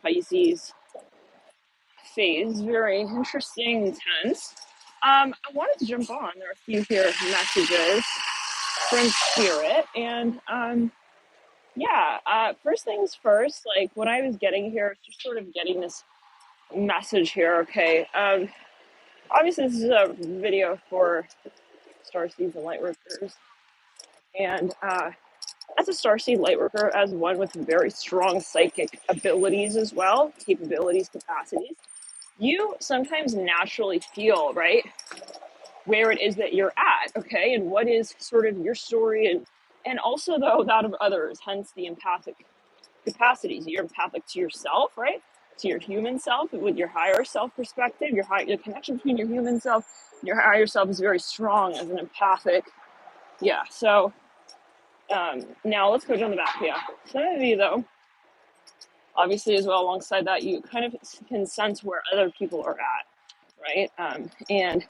Pisces phase. Very interesting, intense. I wanted to jump on. There are a few here messages from Spirit, and first things first. Like what I was getting here, just sort of getting this message here. Okay, obviously this is a video for starseeds and lightworkers, and as a starseed lightworker, as one with very strong psychic abilities as well, capabilities, capacities, you sometimes naturally feel, right, where it is that you're at, okay, and what is sort of your story, and also though that of others, hence the empathic capacities. You're empathic to yourself, right, to your human self, with your higher self perspective, your connection between your human self and your higher self is very strong as an empathic. So now let's go down the back. Some of you though, obviously as well, alongside that, you kind of can sense where other people are at, right? And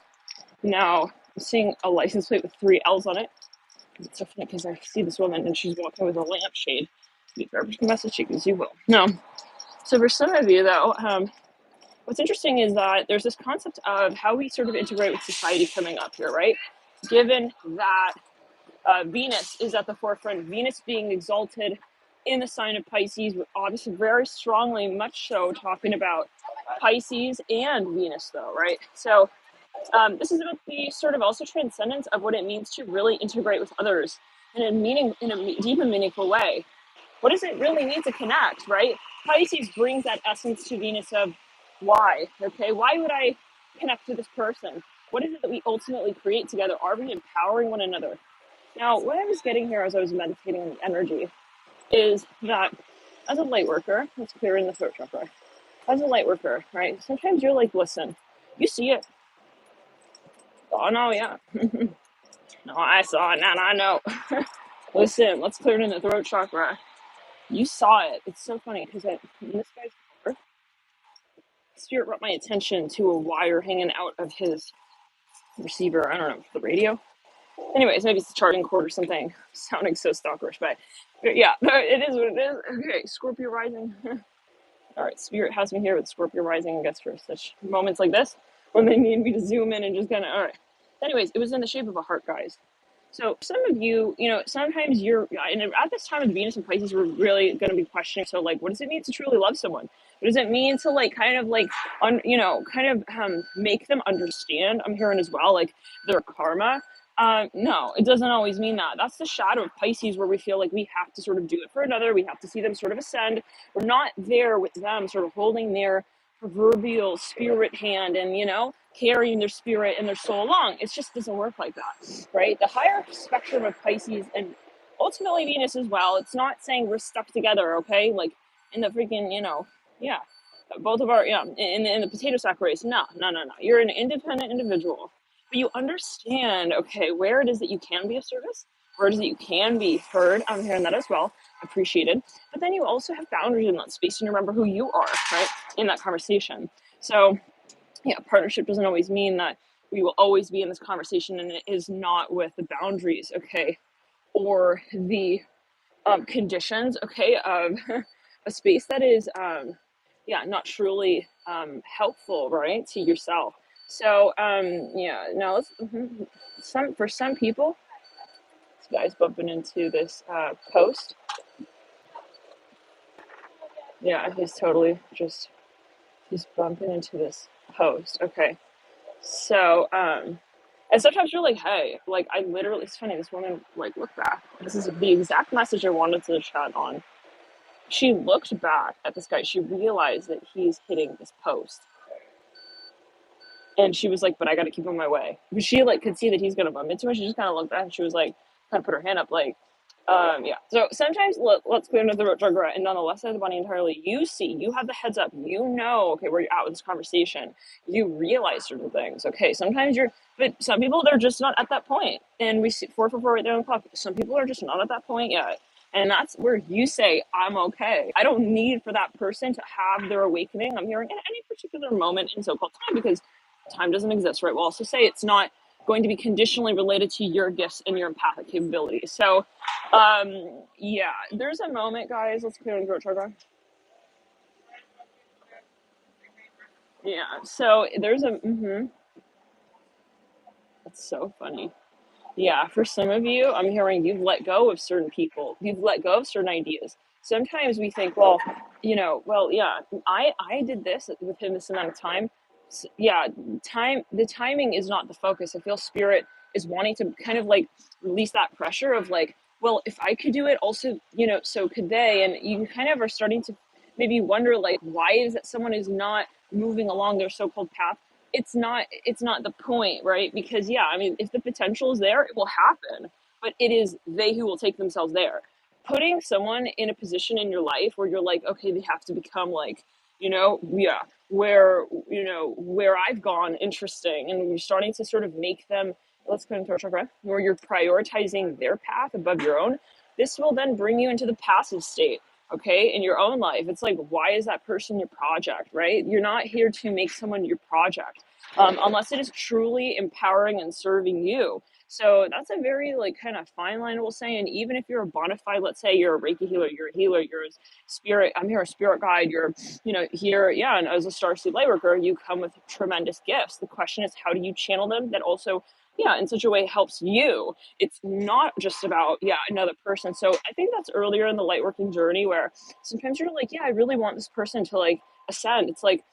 now I'm seeing a license plate with 3 L's on it. It's so funny because I see this woman and she's walking with a lampshade. Be garbage message, because you will. No. So for some of you though, what's interesting is that there's this concept of how we sort of integrate with society coming up here, right? Given that Venus is at the forefront, Venus being exalted in the sign of Pisces, obviously very strongly, much so, talking about Pisces and Venus though, right? So this is about the sort of also transcendence of what it means to really integrate with others in a deep and meaningful way. What does it really mean to connect, right? Pisces brings that essence to Venus of why, okay? Why would I connect to this person? What is it that we ultimately create together? Are we empowering one another? Now, what I was getting here as I was meditating on the energy is that as a light worker, let's clear in the throat chakra. As a light worker, right? Sometimes you're like, listen, you see it. Oh, no, yeah. No, I saw it, and I know. Listen, let's clear it in the throat chakra. You saw it. It's so funny because in this guy's cover, Spirit brought my attention to a wire hanging out of his receiver. I don't know, the radio. Anyways, maybe it's a charging cord or something. Sounding so stalkerish, but yeah, it is what it is. Okay, Scorpio Rising. All right, Spirit has me here with Scorpio Rising, I guess, for such moments like this when they need me to zoom in and just kind of, all right. Anyways, it was in the shape of a heart, guys. So some of you, sometimes and at this time of Venus and Pisces, we're really going to be questioning. So like, what does it mean to truly love someone? What does it mean to like, make them understand? I'm hearing as well, like their karma. No, it doesn't always mean that. That's the shadow of Pisces, where we feel like we have to sort of do it for another. We have to see them sort of ascend. We're not there with them, sort of holding their proverbial spirit hand and, carrying their spirit and their soul along. It just doesn't work like that, right? The higher spectrum of Pisces and ultimately Venus as well, it's not saying we're stuck together, okay? Like in the freaking, both of our, in the potato sack race. No. You're an independent individual. But you understand, okay, where it is that you can be of service, where it is that you can be heard. I'm hearing that as well, appreciated. But then you also have boundaries in that space, and remember who you are, right, in that conversation. So, partnership doesn't always mean that we will always be in this conversation, and it is not with the boundaries, okay, or the conditions, okay, of a space that is, not truly helpful, right, to yourself. So, now let's, for some people, this guy's bumping into this post. Yeah, he's totally he's bumping into this post. Okay. So, and sometimes you're like, hey, like I literally, it's funny, this woman, like, look back. This is the exact message I wanted to chat on. She looked back at this guy. She realized that he's hitting this post. And she was like, but I got to keep on my way. But she like could see that he's going to bump into her. She just kind of looked back and she was like, kind of put her hand up like, So sometimes let's clear into the root chakra, and on the left side of the body entirely, you have the heads up, okay, where you're at with this conversation. You realize certain things. Okay, sometimes but some people, they're just not at that point. And we see 444 right there on the clock. Some people are just not at that point yet. And that's where you say, I'm okay. I don't need for that person to have their awakening. I'm hearing in any particular moment in so-called time, because time doesn't exist, right? We'll also say it's not going to be conditionally related to your gifts and your empathic capabilities. So, there's a moment, guys. Let's clear on the throat chakra. Yeah. So there's a, that's so funny. Yeah, for some of you, I'm hearing you've let go of certain people. You've let go of certain ideas. Sometimes we think, well, well, yeah, I did this within this amount of time. Yeah, the timing is not the focus. I feel spirit is wanting to kind of like release that pressure of like, well, if I could do it, also, so could they. And you kind of are starting to maybe wonder like, why is it someone is not moving along their so-called path? It's not the point, right? Because yeah, I mean, if the potential is there, it will happen, but it is they who will take themselves there. Putting someone in a position in your life where you're like, okay, they have to become like, yeah, where I've gone interesting, and you're starting to sort of make them, let's go into our chakra, where you're prioritizing their path above your own. This will then bring you into the passive state, okay, in your own life. It's like, why is that person your project, right? You're not here to make someone your project, unless it is truly empowering and serving you. So that's a very like kind of fine line, we'll say. And even if you're a bona fide, let's say you're a Reiki healer, you're a healer, you're a spirit, I'm here a spirit guide, you're, here, yeah, and as a starseed lightworker, you come with tremendous gifts. The question is, how do you channel them that also, yeah, in such a way helps you? It's not just about, yeah, another person. So I think that's earlier in the lightworking journey where sometimes you're like, yeah, I really want this person to like ascend. It's like,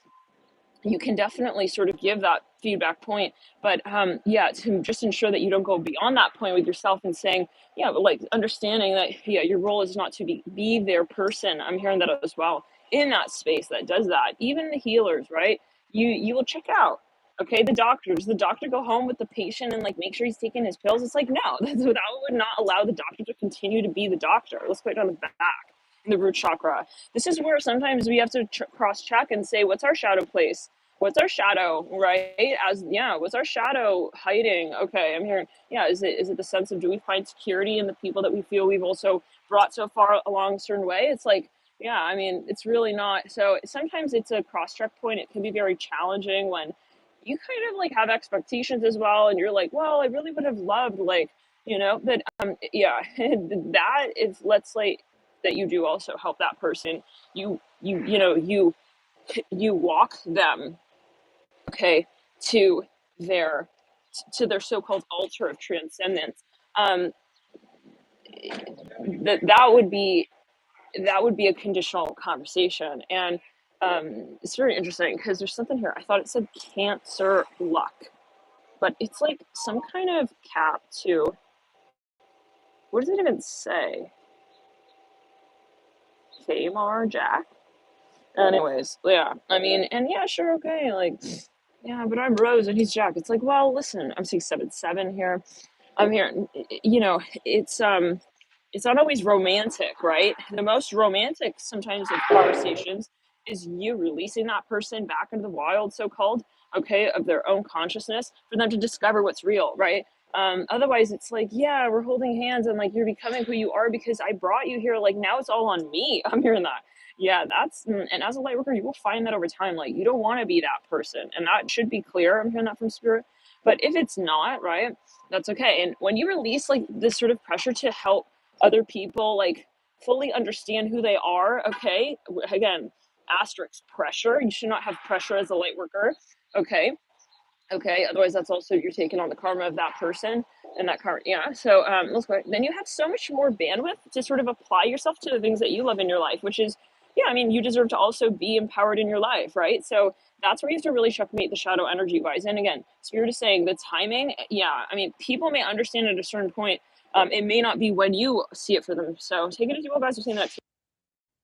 you can definitely sort of give that feedback point, but yeah, to just ensure that you don't go beyond that point with yourself and saying, yeah, but like understanding that, yeah, your role is not to be their person. I'm hearing that as well in that space that does that. Even the healers, right? You will check out, okay, the doctor, does the doctor go home with the patient and like make sure he's taking his pills? It's like, no, that would not allow the doctor to continue to be the doctor. Let's put it on the back in the root chakra. This is where sometimes we have to cross check and say, what's our shadow place? What's our shadow, right? As yeah, what's our shadow hiding? Okay, I'm hearing, yeah, is it the sense of, do we find security in the people that we feel we've also brought so far along a certain way? It's like, yeah, I mean, it's really not. So sometimes it's a cross check point. It can be very challenging when you kind of like have expectations as well, and you're like, well, I really would have loved like, but yeah, that is, let's say that you do also help that person. You walk them, okay, to their their so-called altar of transcendence. um that would be a conditional conversation. And it's very interesting because there's something here. I thought it said Cancer luck, but it's like some kind of cap too. What does it even say? Tamar Jack. Anyways, yeah, I mean, and yeah, sure, okay, like, yeah, but I'm Rose and he's Jack. It's like, well, listen, I'm seeing 7-7 here. I'm here, it's not always romantic, right? The most romantic sometimes of conversations is you releasing that person back into the wild, so called, okay, of their own consciousness for them to discover what's real, right? Otherwise, it's like, yeah, we're holding hands and like you're becoming who you are because I brought you here. Like now it's all on me. I'm hearing that. Yeah, and as a light worker, you will find that over time. Like you don't want to be that person, and that should be clear. I'm hearing that from spirit. But if it's not, right, that's okay. And when you release like this sort of pressure to help other people like fully understand who they are, okay, again, asterisk pressure, you should not have pressure as a light worker, okay, otherwise that's also, you're taking on the karma of that person and that karma, yeah. So let's go. Then you have so much more bandwidth to sort of apply yourself to the things that you love in your life, which is, yeah, I mean, you deserve to also be empowered in your life, right? So that's where you have to really checkmate the shadow energy wise. And again, spirit is saying the timing, yeah, I mean, people may understand at a certain point. It may not be when you see it for them. So take it as you will, guys. We're seeing that.